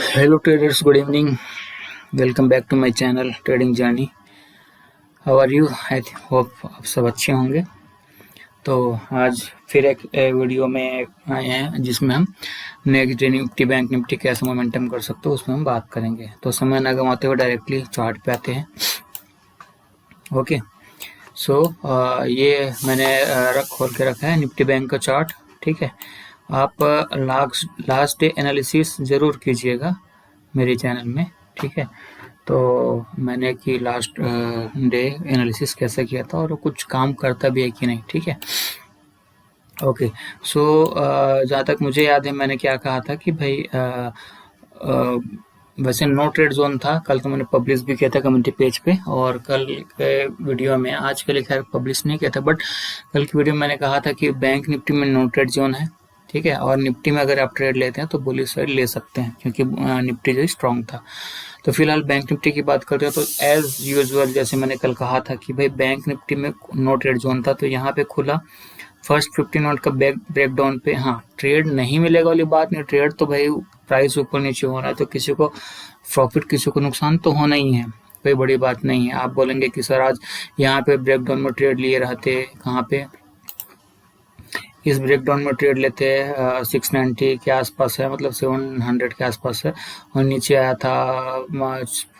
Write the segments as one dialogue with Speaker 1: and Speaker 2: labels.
Speaker 1: Hello traders, good evening. Welcome back to my channel Trading Journey. How are you? I hope आप सब अच्छे होंगे। तो आज फिर एक वीडियो में आए हैं जिसमें हम next day Nifty bank Nifty कैसे मोमेंटम कर सकते हो उसमें हम बात करेंगे। तो समय न गंवाते हुए डायरेक्टली चार्ट पे आते हैं। ओके, सो ये मैंने खोल के रखा है निफ्टी बैंक का चार्ट। ठीक है, आप लास्ट डे एनालिसिस ज़रूर कीजिएगा मेरे चैनल में। ठीक है, तो मैंने कि लास्ट डे एनालिसिस कैसे किया था और कुछ काम करता भी है कि नहीं। ठीक है, ओके। सो जहाँ तक मुझे याद है मैंने क्या कहा था कि भाई वैसे नो ट्रेड जोन था। कल तो मैंने पब्लिश भी किया था कम्युनिटी पेज पे, और कल के वीडियो में, आज के लिए खैर पब्लिश नहीं किया था, बट कल की वीडियो में मैंने कहा था कि बैंक निफ्टी में नो ट्रेड जोन है। ठीक है, और निफ्टी में अगर आप ट्रेड लेते हैं तो बुलिश साइड ले सकते हैं क्योंकि निफ्टी जो स्ट्रॉन्ग था। तो फिलहाल बैंक निफ्टी की बात करते हैं तो एज यूजुअल जैसे मैंने कल कहा था कि भाई बैंक निफ्टी में नो ट्रेड जोन था, तो यहाँ पे खुला फर्स्ट 15 मिनट का ब्रेक डाउन पे। हाँ, ट्रेड नहीं मिलेगा वाली बात नहीं, ट्रेड तो भाई प्राइस ऊपर नीचे हो रहा है तो किसी को प्रॉफिट किसी को नुकसान तो होना ही है, कोई बड़ी बात नहीं है। आप बोलेंगे कि सर आज यहाँ पे ब्रेक डाउन में ट्रेड लिए रहते, कहाँ पे इस ब्रेकडाउन में ट्रेड लेते हैं 690 के आसपास है, मतलब 700 के आसपास है, और नीचे आया था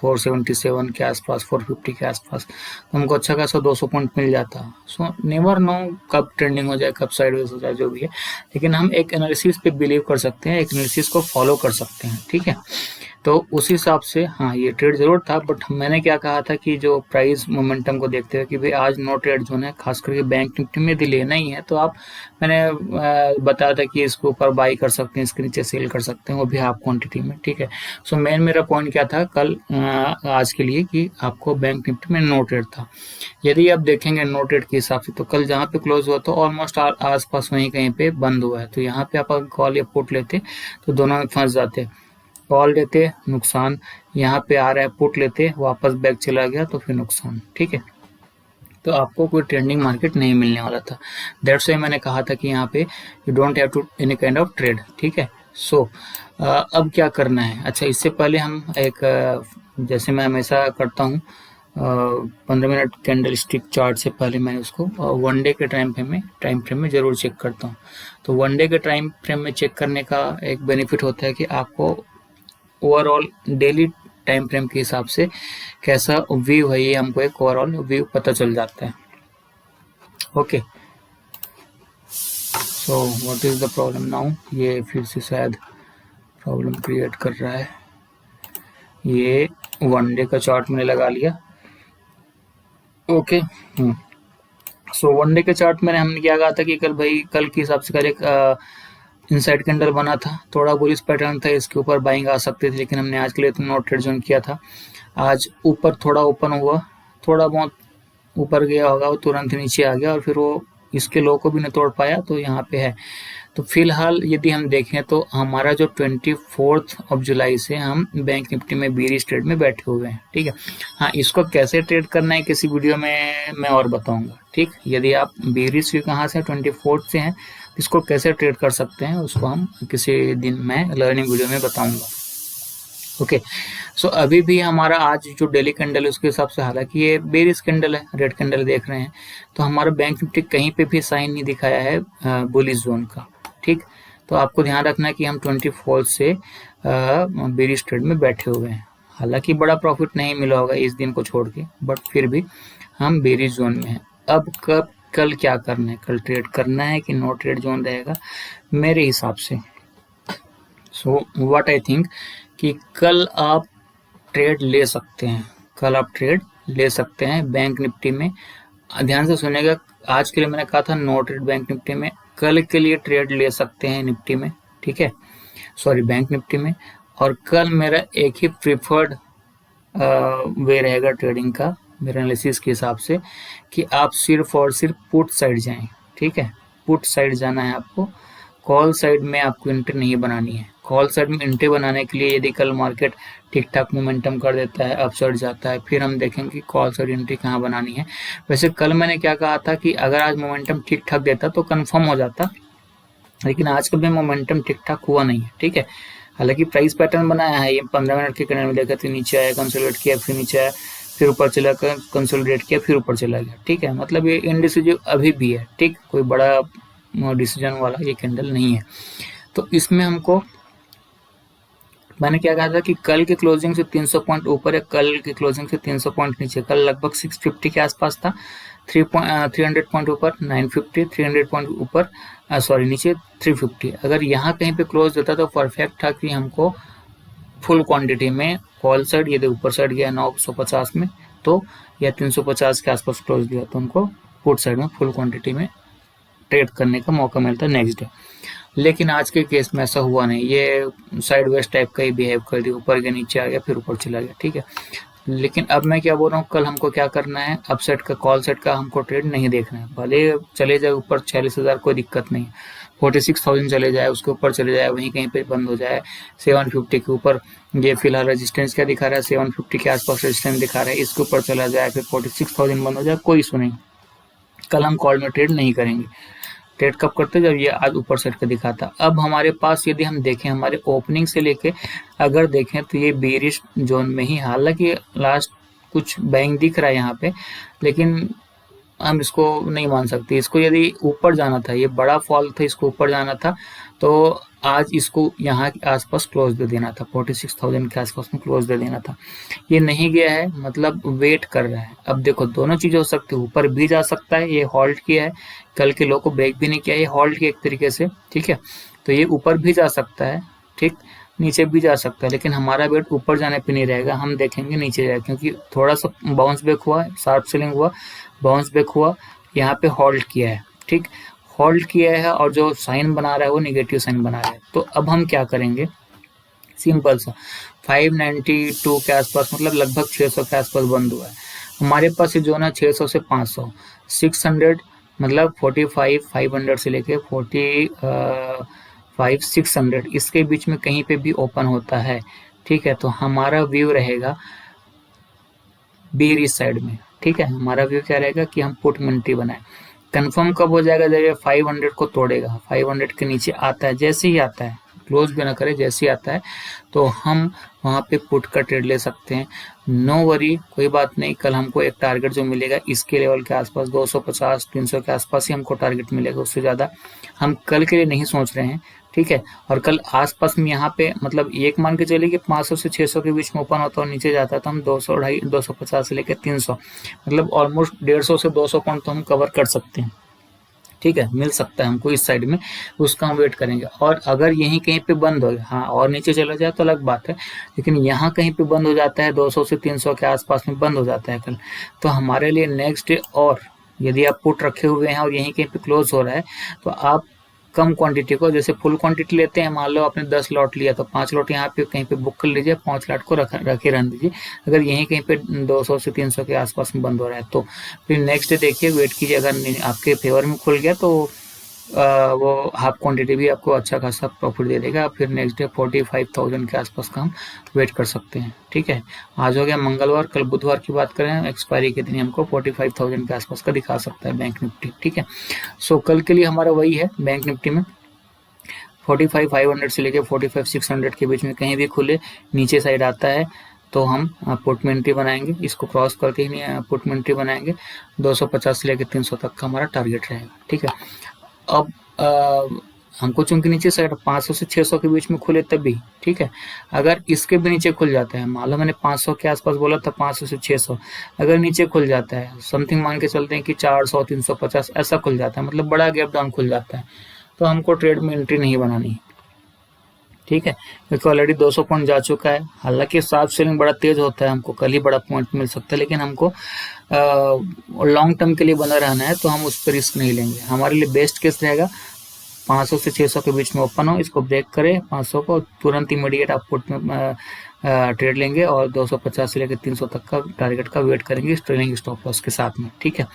Speaker 1: 477 के आसपास, 450 के आसपास, तो हमको अच्छा खासा 200 पॉइंट मिल जाता। सो नेवर नो कब ट्रेंडिंग हो जाए, कब साइडवेज हो जाए, जो भी है, लेकिन हम एक एनालिसिस पे बिलीव कर सकते हैं, एक एनालिसिस को फॉलो कर सकते हैं। ठीक है, तो उस हिसाब से हाँ ये ट्रेड जरूर था, बट मैंने क्या कहा था कि जो प्राइस मोमेंटम को देखते हुए कि भाई आज नो ट्रेड जोन है, खास करके बैंक निफ्टी में यदि लेना ही है तो आप, मैंने बताया था कि इसके ऊपर बाई कर सकते हैं, इसके नीचे सेल कर सकते हैं, वो भी हाफ क्वांटिटी में। ठीक है, सो मेरा पॉइंट क्या था कल आज के लिए कि आपको बैंक निफ्टी में नो ट्रेड था। यदि आप देखेंगे नो ट्रेड के हिसाब से तो कल जहाँ पे क्लोज हुआ तो ऑलमोस्ट आसपास वहीं कहीं पे बंद हुआ है। तो यहाँ पे आप अगर कॉल या पुट लेते तो दोनों में फंस जाते। कॉल लेते नुकसान, यहाँ पे आ रहा है पुट लेते वापस बैक चला गया तो फिर नुकसान। ठीक है, तो आपको कोई ट्रेंडिंग मार्केट नहीं मिलने वाला था। दैट्स वाई मैंने कहा था कि यहाँ पे you don't have to any kind of trade. ठीक है, सो अब क्या करना है। अच्छा, इससे पहले हम एक जैसे मैं हमेशा करता हूँ 15 मिनट कैंडल स्टिक चार्ट से पहले मैं उसको वन डे के टाइम फ्रेम में जरूर चेक करता हूँ। तो वन डे के टाइम फ्रेम में चेक करने का एक बेनिफिट होता है कि आपको ओवरऑल डेली टाइम फ्रेम के हिसाब से कैसा व्यू है ये हमको एक ओवरऑल व्यू पता चल जाता है। Okay, so what is the problem now. ये फिर से शायद प्रॉब्लम क्रिएट कर रहा है। ये वन डे का चार्ट मैंने लगा लिया। ओके, सो वन डे के चार्ट में हमने क्या कहा था कि कल के हिसाब से कल एक इनसाइड कैंडल बना था, थोड़ा बुलिश पैटर्न था, इसके ऊपर बाइंग आ सकती थी, लेकिन हमने आज के लिए तो नॉट ट्रेड जोन किया था। आज ऊपर थोड़ा ओपन हुआ, थोड़ा बहुत ऊपर गया होगा, वो तुरंत नीचे आ गया और फिर वो इसके लो को भी नहीं तोड़ पाया, तो यहाँ पे है। तो फिलहाल यदि हम देखें तो हमारा जो 24 जुलाई से हम बैंक निफ्टी में बीरिश ट्रेड में बैठे हुए हैं। ठीक है, हाँ इसको कैसे ट्रेड करना है किसी वीडियो में मैं और बताऊंगा। ठीक, यदि आप बीरिश के कहाँ से 24 से हैं, इसको कैसे ट्रेड कर सकते हैं उसको हम किसी दिन मैं लर्निंग वीडियो में बताऊंगा। ओके, सो अभी भी हमारा आज जो डेली कैंडल है उसके हिसाब से, हालांकि ये बेरिश कैंडल है, रेड कैंडल देख रहे हैं, तो हमारा बैंक निफ्टी कहीं पे भी साइन नहीं दिखाया है बुलिश जोन का। ठीक, तो आपको ध्यान रखना है कि हम 24 से बेरिश ट्रेड में बैठे हुए हैं। हालांकि बड़ा प्रॉफिट नहीं मिला होगा इस दिन को छोड़ के, बट फिर भी हम बेरिश जोन में हैं। अब कल क्या करना है, कल ट्रेड करना है कि नो ट्रेड जोन रहेगा मेरे हिसाब से। सो व्हाट आई थिंक कि कल आप ट्रेड ले सकते हैं, कल आप ट्रेड ले सकते हैं बैंक निफ्टी में। ध्यान से सुनेगा, आज के लिए मैंने कहा था नो ट्रेड बैंक निफ्टी में, कल के लिए ट्रेड ले सकते हैं निफ्टी में। ठीक है, सॉरी बैंक निफ्टी में। और कल मेरा एक ही प्रिफर्ड वे रहेगा ट्रेडिंग का मेरे एनालिसिस के हिसाब से कि आप सिर्फ और सिर्फ पुट साइड जाएं। ठीक है, पुट साइड जाना है आपको, कॉल साइड में आपको एंट्री नहीं बनानी है। कॉल साइड में एंट्री बनाने के लिए यदि कल मार्केट ठीक ठाक मोमेंटम कर देता है, अपसाइड जाता है, फिर हम देखेंगे कि कॉल साइड एंट्री कहाँ बनानी है। वैसे कल मैंने क्या कहा था कि अगर आज मोमेंटम ठीक ठाक देता तो कंफर्म हो जाता, लेकिन आज कल में मोमेंटम ठीक ठाक हुआ नहीं है। ठीक है, हालांकि प्राइस पैटर्न बनाया है, ये 15 मिनट के कैंडल में देखा तो नीचे आया, कंसोलिडेट किया, फिर नीचे आया, फिर ऊपर चला, कंसोलिडेट किया, फिर ऊपर चला गया। ठीक है, मतलब ये इनडिसिजिव अभी भी है। ठीक, कोई बड़ा डिसीजन वाला ये कैंडल नहीं है। तो इसमें हमको मैंने क्या कहा था कि कल के क्लोजिंग से 300 पॉइंट ऊपर है, कल के क्लोजिंग से 300 पॉइंट नीचे। कल लगभग 650 के आसपास था, 300 पॉइंट ऊपर 950, 300 पॉइंट ऊपर सॉरी नीचे 350। अगर यहाँ कहीं पे क्लोज देता तो परफेक्ट था कि हमको फुल क्वांटिटी में कॉल साइड, यदि ऊपर साइड गया 950 में तो, या 350 के आसपास क्लोज दिया तो हमको पुट साइड में फुल क्वांटिटी में ट्रेड करने का मौका मिलता है नेक्स्ट डे। लेकिन आज के केस में ऐसा हुआ नहीं, ये साइड वेज टाइप का ही बिहेव कर दिया, ऊपर गया, नीचे आ गया, फिर ऊपर चला गया। ठीक है, लेकिन अब मैं क्या बोल रहा हूँ, कल हमको क्या करना है, अपसाइड का कॉल साइड का हमको ट्रेड नहीं देखना है। भले चले जाए ऊपर 46,000, कोई दिक्कत नहीं, 46,000 चले जाए, उसके ऊपर चले जाए, वहीं कहीं पे बंद हो जाए 750 के ऊपर। ये फिलहाल रेजिस्टेंस क्या दिखा रहा है, 750 के आसपास रेजिस्टेंस दिखा रहा है, इसके ऊपर चला जाए, फिर 46,000 बंद हो जाए, कोई इशू नहीं। कल हम कॉल में ट्रेड नहीं करेंगे। ट्रेड कब करते, जब ये आज ऊपर साइड का दिखाता। अब हमारे पास यदि हम देखें, हमारे ओपनिंग से लेके अगर देखें तो ये बेरिश जोन में ही, हालांकि लास्ट कुछ बैंक दिख रहा है यहाँ पे, लेकिन हम इसको नहीं मान सकते। इसको यदि ऊपर जाना था, ये बड़ा फॉल था, इसको ऊपर जाना था तो आज इसको यहाँ के आसपास क्लोज दे देना था, 46,000 के आसपास में क्लोज दे देना था। ये नहीं गया है, मतलब वेट कर रहा है। अब देखो दोनों चीजें हो सकती है, ऊपर भी जा सकता है, ये होल्ड किया है, कल के लो को ब्रेक भी नहीं किया, ये होल्ड किया एक तरीके से। ठीक है, तो ये ऊपर भी जा सकता है, ठीक, नीचे भी जा सकता है, लेकिन हमारा वेट ऊपर जाने पे नहीं रहेगा, हम देखेंगे नीचे जाए, क्योंकि थोड़ा सा बाउंस बैक हुआ, शार्प सेलिंग हुआ, बाउंस बैक हुआ, यहाँ पे होल्ड किया है। ठीक, होल्ड किया है और जो साइन बना रहा है वो निगेटिव साइन बना रहा है। तो अब हम क्या करेंगे, सिंपल सा 592 के आसपास, मतलब लगभग 600 के आसपास बंद हुआ है। हमारे पास ये जोन है 600 से 500, 600 मतलब 45 500 से लेके 45 600, इसके बीच में कहीं पे भी ओपन होता है। ठीक है, तो हमारा व्यू रहेगा बेरिश साइड में। ठीक है, हमारा व्यू क्या रहेगा कि हम पुट एंट्री बनाए। कंफर्म कब हो जाएगा, जब ये 500 को तोड़ेगा, 500 के नीचे आता है, जैसे ही आता है, क्लोज भी ना करे, जैसे ही आता है तो हम वहां पे पुट का ट्रेड ले सकते हैं। नो वरी, कोई बात नहीं। कल हमको एक टारगेट जो मिलेगा इसके लेवल के आसपास 250 300 के आसपास ही हमको टारगेट मिलेगा, उससे ज्यादा हम कल के लिए नहीं सोच रहे हैं। ठीक है, और कल आसपास में यहाँ पे मतलब एक मान के चलिए कि 500 से 600 के बीच में ओपन होता और नीचे जाता है तो हम 200 250 से लेकर 300, मतलब ऑलमोस्ट 150 से 200 पॉइंट तो हम कवर कर सकते हैं। ठीक है, मिल सकता है हमको इस साइड में, उसका हम वेट करेंगे। और अगर यहीं कहीं पे बंद हो गया, हाँ, और नीचे चला जाए तो अलग बात है, लेकिन यहाँ कहीं पे बंद हो जाता है 200 से 300 के आसपास में बंद हो जाता है कल, तो हमारे लिए नेक्स्ट डे, और यदि आप पुट रखे हुए हैं और यहीं कहीं पे क्लोज हो रहा है तो आप कम क्वांटिटी को, जैसे फुल क्वांटिटी लेते हैं, मान लो आपने 10 लॉट लिया तो 5 लॉट यहाँ पे कहीं पे बुक कर लीजिए, 5 लॉट को रखे रहने दीजिए। अगर यहीं कहीं पे 200 से 300 के आसपास में बंद हो रहा है तो फिर नेक्स्ट डे देखिए, वेट कीजिए, अगर आपके फेवर में खुल गया तो वो हाफ क्वांटिटी भी आपको अच्छा खासा प्रॉफिट दे देगा। फिर नेक्स्ट डे 45,000 के आसपास का हम वेट कर सकते हैं। ठीक है, आज हो गया मंगलवार, कल बुधवार की बात करें, एक्सपायरी के दिन हमको 45,000 के आसपास का दिखा सकता है बैंक निफ्टी। ठीक है, सो कल के लिए हमारा वही है, बैंक निफ्टी में 45,500 से लेकर 45,600 के बीच में कहीं भी खुले, नीचे साइड आता है तो हम पुट में एंट्री बनाएंगे, इसको क्रॉस करके ही पुट में एंट्री बनाएंगे। 250 से लेकर 300 तक का हमारा टारगेट रहेगा। ठीक है, अब हमको चूंकि नीचे साइड 500 से 600 के बीच में खुले तभी, ठीक है, अगर इसके भी नीचे खुल जाता है, मान लो मैंने 500 के आसपास बोला था, 500 से 600, अगर नीचे खुल जाता है, समथिंग मान के चलते हैं कि 400 350 ऐसा खुल जाता है, मतलब बड़ा गैप डाउन खुल जाता है, तो हमको ट्रेड में एंट्री नहीं बनानी। ठीक है, क्योंकि ऑलरेडी 200 पॉइंट जा चुका है। हालांकि शार्प सेलिंग बड़ा तेज होता है, हमको कल ही बड़ा पॉइंट मिल सकता है, लेकिन हमको लॉन्ग टर्म के लिए बना रहना है तो हम उस पर रिस्क नहीं लेंगे। हमारे लिए बेस्ट केस रहेगा 500 से 600 के बीच में ओपन हो, इसको ब्रेक करे 500 को, तुरंत इमीडिएट आप पुट में ट्रेड लेंगे और 250 से लेकर 300 तक का टारगेट का वेट करेंगे ट्रेलिंग स्टॉप लॉस के साथ में। ठीक है,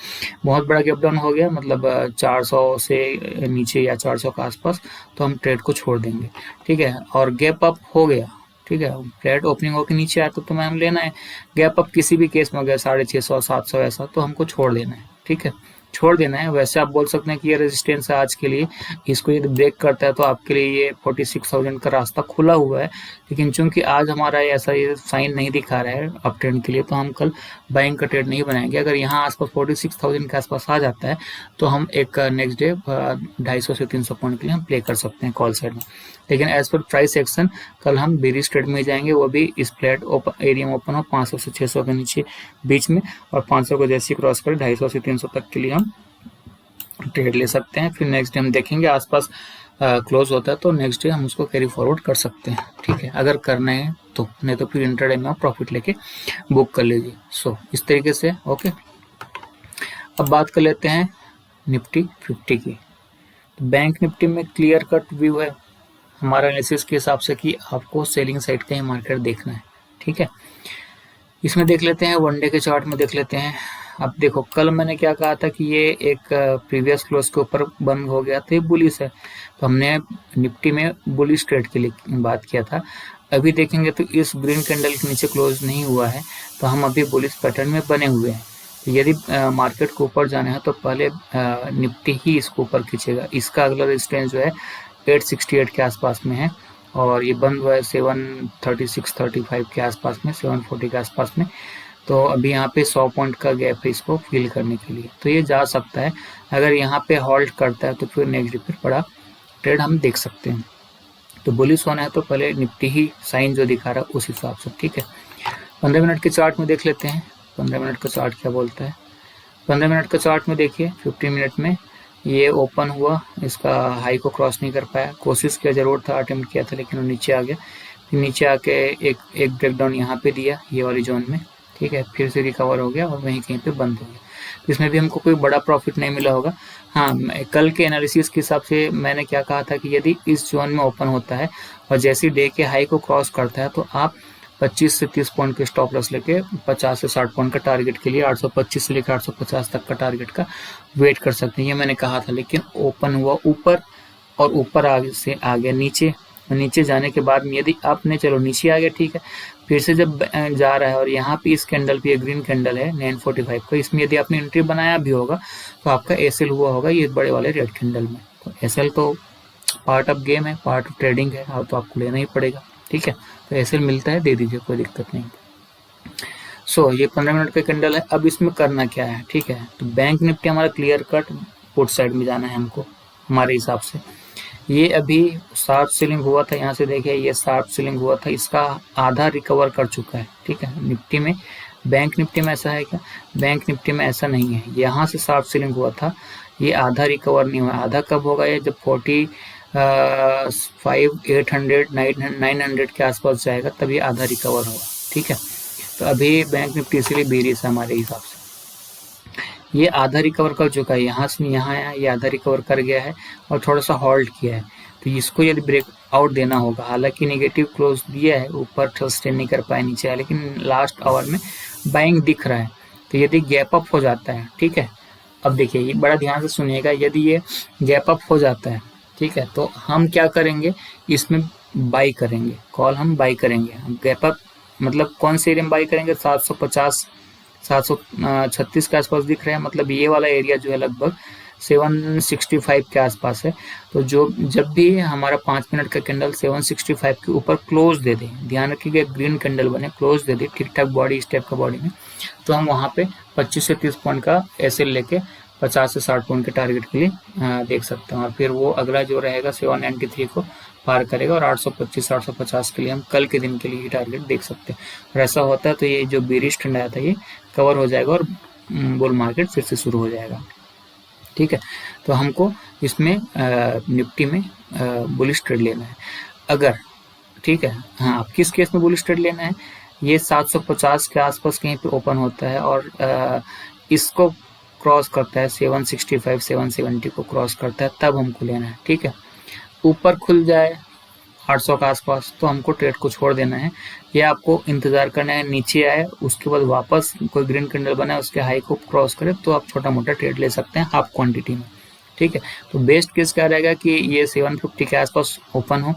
Speaker 1: बहुत बड़ा गैप डाउन हो गया, मतलब 400 से नीचे या 400 के आसपास, तो हम ट्रेड को छोड़ देंगे। ठीक है, और गैप अप हो गया, ठीक है, फ्लैट ओपनिंग होकर नीचे आया तो तुम्हें हम लेना है। गैप अप किसी भी केस में गया 650 700 ऐसा, तो हमको छोड़ देना है। ठीक है, छोड़ देना है। वैसे आप बोल सकते हैं कि ये रेजिस्टेंस है आज के लिए, इसको यदि ब्रेक करता है तो आपके लिए ये 46,000 का रास्ता खुला हुआ है। लेकिन चूंकि आज हमारा ऐसा ये साइन नहीं दिखा रहा है अप ट्रेंड के लिए, तो हम कल बाइंग का ट्रेड नहीं बनाएंगे। अगर यहाँ आसपास 46,000 के आसपास आ जाता है तो हम एक नेक्स्ट डे 250 से 300 पॉइंट के लिए हम प्ले कर सकते हैं कॉल साइड में। लेकिन एज पर प्राइस एक्शन कल हम बेरिश ट्रेड में जाएंगे, वो भी इस फ्लैट एरिया में ओपन हो 500 से 600 के नीचे बीच में, और 500 को जैसे क्रॉस करे 250 से 300 तक के लिए हम ट्रेड ले सकते हैं। फिर नेक्स्ट डे हम देखेंगे आसपास क्लोज होता है तो नेक्स्ट डे हम उसको कैरी फॉरवर्ड कर सकते हैं, ठीक है, अगर करना है तो। नहीं तो फिर इंट्राडे में आप प्रॉफिट लेके बुक कर लीजिए। सो इस तरीके से ओके। अब बात कर लेते हैं निफ्टी 50 की। तो बैंक निफ्टी में क्लियर कट व्यू है हमारा एनालिसिस के हिसाब से कि आपको सेलिंग साइड का ही मार्केट देखना है, ठीक है। इसमें देख लेते हैं वनडे के चार्ट में देख लेते हैं। अब देखो कल मैंने क्या कहा था कि ये एक प्रीवियस क्लोज के ऊपर बंद हो गया था, ये बुलिश है, तो हमने निफ्टी में बुलिश ट्रेड के लिए बात किया था। अभी देखेंगे तो इस ग्रीन कैंडल के नीचे क्लोज नहीं हुआ है, तो हम अभी बुलिश पैटर्न में बने हुए हैं। तो यदि मार्केट को ऊपर जाना है तो पहले निफ्टी ही इसको ऊपर खींचेगा। इसका अगला रेजिस्टेंस जो है 868 के आसपास में है, और ये बंद हुआ है 736-35 के आसपास में, 740 के आसपास में। तो अभी यहाँ पे 100 पॉइंट का गैप है इसको फिल करने के लिए, तो ये जा सकता है। अगर यहाँ पे हॉल्ट करता है तो फिर नेक्स्ट डे फिर बड़ा ट्रेड हम देख सकते हैं। तो बुलिश होना है तो पहले निफ्टी ही साइन जो दिखा रहा है उस हिसाब से, ठीक है। 15 मिनट के चार्ट में देख लेते हैं 15 मिनट का चार्ट क्या बोलता है। 15 मिनट का चार्ट में देखिए 15 मिनट में ये ओपन हुआ, इसका हाई को क्रॉस नहीं कर पाया, कोशिश किया जरूर था, अटेम्प्ट किया था, लेकिन वो नीचे आ गया। फिर नीचे आके एक ब्रेकडाउन यहाँ पे दिया ये वाली जोन में, ठीक है, फिर से रिकवर हो गया और वहीं कहीं पे बंद हो गया। इसमें भी हमको कोई बड़ा प्रॉफिट नहीं मिला होगा। हाँ, कल के एनालिसिस के हिसाब से मैंने क्या कहा था कि यदि इस जोन में ओपन होता है और जैसे डे के हाई को क्रॉस करता है तो आप 25 से 30 पॉइंट के स्टॉप लॉस लेके 50 से 60 पॉइंट का टारगेट के लिए 825 से लेकर 850 तक का टारगेट का वेट कर सकते हैं, ये मैंने कहा था। लेकिन ओपन हुआ ऊपर और ऊपर आगे से आ गया नीचे, नीचे जाने के बाद यदि आपने चलो नीचे आ गया, ठीक है, फिर से जब जा रहा है और यहाँ पे इस कैंडल पे ग्रीन कैंडल है 945 का, इसमें यदि आपने एंट्री बनाया भी होगा तो आपका एसएल हुआ होगा ये बड़े वाले रेड कैंडल में। तो एसएल तो पार्ट ऑफ गेम है, पार्ट ऑफ ट्रेडिंग है, और तो आपको लेना ही पड़ेगा, ठीक है। तो एसएल मिलता है, दे दीजिए, कोई दिक्कत नहीं। सो ये 15 मिनट का कैंडल है। अब इसमें करना क्या है, ठीक है। तो बैंक निफ्टी हमारा क्लियर कट पुट साइड में जाना है हमको हमारे हिसाब से। ये अभी शार्प सेलिंग हुआ था, यहाँ से देखिए ये शार्प सेलिंग हुआ था, इसका आधा रिकवर कर चुका है, ठीक है। निफ्टी में, बैंक निफ्टी में ऐसा है क्या? बैंक निफ्टी में ऐसा नहीं है। यहाँ से शार्प सेलिंग हुआ था, ये आधा रिकवर नहीं हुआ। आधा कब होगा? ये जब 45,800 900 के आसपास जाएगा तब ये आधा रिकवर होगा, ठीक है। तो अभी बैंक निफ्टी इसीलिए बेरिश है हमारे हिसाब से। ये आधा रिकवर कर चुका है, यहाँ से यहाँ आया, ये आधा रिकवर कर गया है और थोड़ा सा हॉल्ट किया है। तो इसको यदि ब्रेक आउट देना होगा, हालांकि नेगेटिव क्लोज दिया है, ऊपर सस्टेन नहीं कर पाया, नीचे है, लेकिन लास्ट आवर में बाइंग दिख रहा है। तो यदि गैप अप हो जाता है, ठीक है, अब देखिए ये बड़ा ध्यान से सुनिएगा, यदि ये गैप अप हो जाता है, ठीक है, तो हम क्या करेंगे, इसमें बाई करेंगे, कॉल हम बाई करेंगे। हम गैप अप मतलब कौन से एरिया में बाई करेंगे? 750 736 के आसपास दिख रहे हैं, मतलब ये वाला एरिया जो है लगभग 765 के आसपास है। तो जो जब भी हमारा 5 मिनट का कैंडल 765 के ऊपर क्लोज दे दे, ध्यान रखिएगा ग्रीन कैंडल बने, क्लोज दे दे ठीक ठाक बॉडी, इस टाइप का बॉडी में, तो हम वहाँ पे 25 से 30 पॉइंट का एसएल लेके 50 से 60 पॉइंट के टारगेट के लिए देख सकते हैं। और फिर वो अगला जो रहेगा 793 को पार करेगा और 825 850 के लिए हम कल के दिन के लिए टारगेट देख सकते हैं। और ऐसा होता है तो ये जो बेरिश ट्रेंड आया था ये कवर हो जाएगा और बुल मार्केट फिर से शुरू हो जाएगा, ठीक है। तो हमको इसमें निफ्टी में बुलिश ट्रेड लेना है अगर, ठीक है। हाँ, किस केस में बुलिश ट्रेड लेना है? ये 750 के आसपास कहीं पे ओपन होता है और इसको क्रॉस करता है, 765 770 को क्रॉस करता है, तब हमको लेना है, ठीक है। ऊपर खुल जाए 800 के आसपास तो हमको ट्रेड को छोड़ देना है, या आपको इंतजार करना है नीचे आए, उसके बाद वापस कोई ग्रीन कैंडल बनाए, उसके हाई को क्रॉस करे, तो आप छोटा मोटा ट्रेड ले सकते हैं हाफ क्वांटिटी में, ठीक है। तो बेस्ट केस क्या रहेगा कि ये 750 के आसपास ओपन हो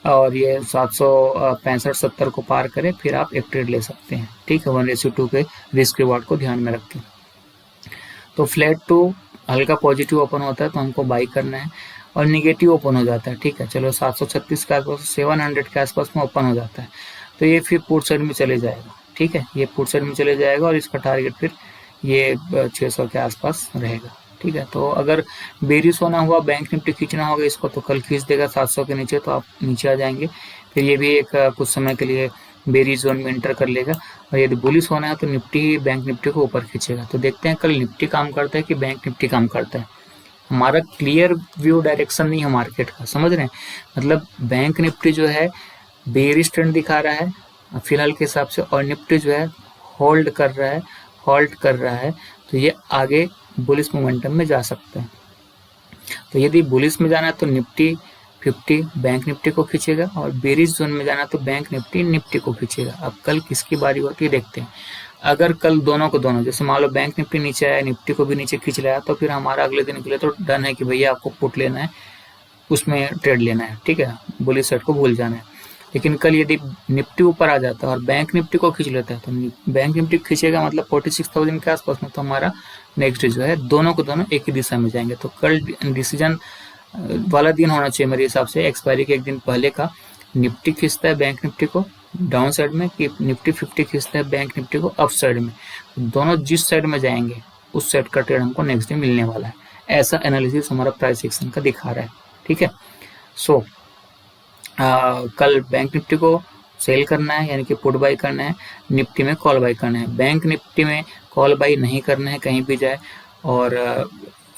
Speaker 1: और ये 765-70 को पार करे, फिर आप एक ट्रेड ले सकते हैं, ठीक है, 1:2 के रिस्क रिवार्ड को ध्यान में रखें। तो फ्लैट टू हल्का पॉजिटिव ओपन होता है तो हमको बाई करना है, और निगेटिव ओपन हो जाता है, ठीक है, चलो 736 के आसपास 700 के आसपास में ओपन हो जाता है, तो ये फिर पुट साइड में चले जाएगा, ठीक है, ये पुट साइड में चले जाएगा और इसका टारगेट फिर ये 600 के आसपास रहेगा, ठीक है। तो अगर बेरिश होना हुआ, बैंक निफ्टी खींचना होगा इसको, तो कल खींच देगा 700 के नीचे, तो आप नीचे आ जाएंगे, फिर ये भी एक कुछ समय के लिए बेरिश जोन में एंटर कर लेगा, और यदि बुलिश होना है तो निफ्टी बैंक निफ्टी को ऊपर खींचेगा। तो देखते हैं कल निफ्टी काम करता है कि बैंक निफ्टी काम करता है। हमारा क्लियर व्यू डायरेक्शन नहीं है मार्केट का, समझ रहे हैं, मतलब बैंक निफ्टी जो है बेरिश ट्रेंड दिखा रहा है फिलहाल के हिसाब से, और निफ्टी जो है होल्ड कर रहा है, तो ये आगे बुलिश मोमेंटम में जा सकते हैं। तो यदि बुलिश में जाना है तो निफ्टी 50 बैंक निफ्टी को खींचेगा, और बेरिश जोन में जाना तो बैंक निफ्टी निफ्टी को खींचेगा। अब कल किसकी बारी होती है देखते हैं। अगर कल दोनों को दोनों, जैसे मान लो बैंक निफ्टी नीचे आया, निफ्टी को भी नीचे खींच लाया, तो फिर हमारा अगले दिन के लिए तो डन है कि भैया आपको पुट लेना है, उसमें ट्रेड लेना है, ठीक है, बुलिश साइड को भूल जाना है। लेकिन कल यदि निफ्टी ऊपर आ जाता है और बैंक निफ्टी को खींच लेता है, तो बैंक निफ्टी खींचेगा मतलब 46,000 के आसपास में, तो हमारा नेक्स्ट डे जो है दोनों को दोनों एक ही दिशा में जाएंगे। तो कल डिसीजन वाला दिन होना चाहिए मेरे हिसाब से, एक्सपायरी के एक दिन पहले का, निफ्टी खींचता है बैंक निफ्टी को डाउन साइड में कि निफ्टी 50 खींचता है बैंक निफ्टी को अप साइड में, दोनों जिस साइड में जाएंगे उस साइड का ट्रेड हमको नेक्स्ट डे मिलने वाला है। ऐसा एनालिसिस हमारा प्राइस एक्शन का दिखा रहा है, ठीक है। सो कल बैंक निफ्टी को सेल करना है, यानी कि पुट बाई करना है, निफ्टी में कॉल बाई करना है। बैंक निफ्टी में कॉल बाई नहीं करना है कहीं भी जाए, और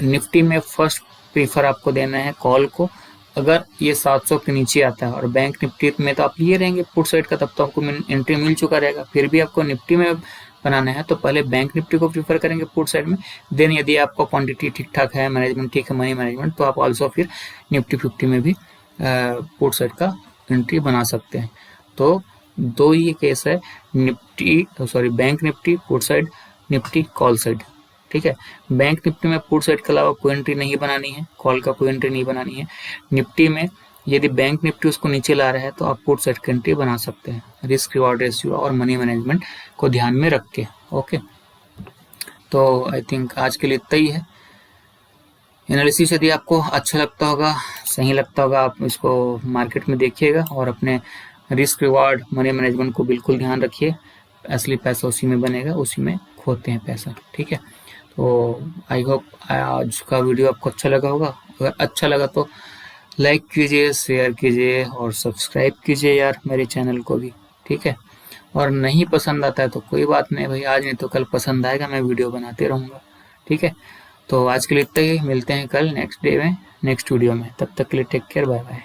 Speaker 1: निफ्टी में फर्स्ट प्रीफर आपको देना है कॉल को। अगर ये 700 के नीचे आता है, और बैंक निफ्टी में तो आप लिए रहेंगे पुट साइड का, तब तो आपको एंट्री मिल चुका रहेगा, फिर भी आपको निफ्टी में बनाना है तो पहले बैंक निफ्टी को प्रीफर करेंगे पुट साइड में। देन यदि आपको क्वांटिटी ठीक ठाक है, मैनेजमेंट ठीक है, मनी मैनेजमेंट, तो आप ऑल्सो फिर निफ्टी 50 में भी पुट साइड का एंट्री बना सकते हैं। तो दो ही केस है, bank Nifty put side, Nifty call side, ठीक है। बैंक निफ्टी में पुट साइड के अलावा कोई एंट्री नहीं बनानी है, कॉल का कोई एंट्री नहीं बनानी है। निफ्टी में यदि बैंक निफ्टी उसको नीचे ला रहा है तो आप पुट साइड की एंट्री बना सकते हैं, रिस्क रिवॉर्ड रेशियो और मनी मैनेजमेंट को ध्यान में रख के। ओके, तो आई थिंक आज के लिए इतना ही है। एनालिसिस यदि आपको अच्छा लगता होगा, सही लगता होगा, आप इसको मार्केट में देखिएगा, और अपने रिस्क रिवार्ड मनी मैनेजमेंट को बिल्कुल ध्यान रखिए। असली पैसा उसी में बनेगा, उसी में खोते हैं पैसा, ठीक है। तो आई होप आज का वीडियो आपको अच्छा लगा होगा। अगर अच्छा लगा तो लाइक कीजिए, शेयर कीजिए और सब्सक्राइब कीजिए यार मेरे चैनल को भी, ठीक है। और नहीं पसंद आता है तो कोई बात नहीं भाई, आज नहीं तो कल पसंद आएगा, मैं वीडियो बनाते रहूँगा, ठीक है। तो आज के लिए इतना ही, मिलते हैं कल नेक्स्ट डे में नेक्स्ट वीडियो में, तब तक के लिए टेक केयर, बाय बाय।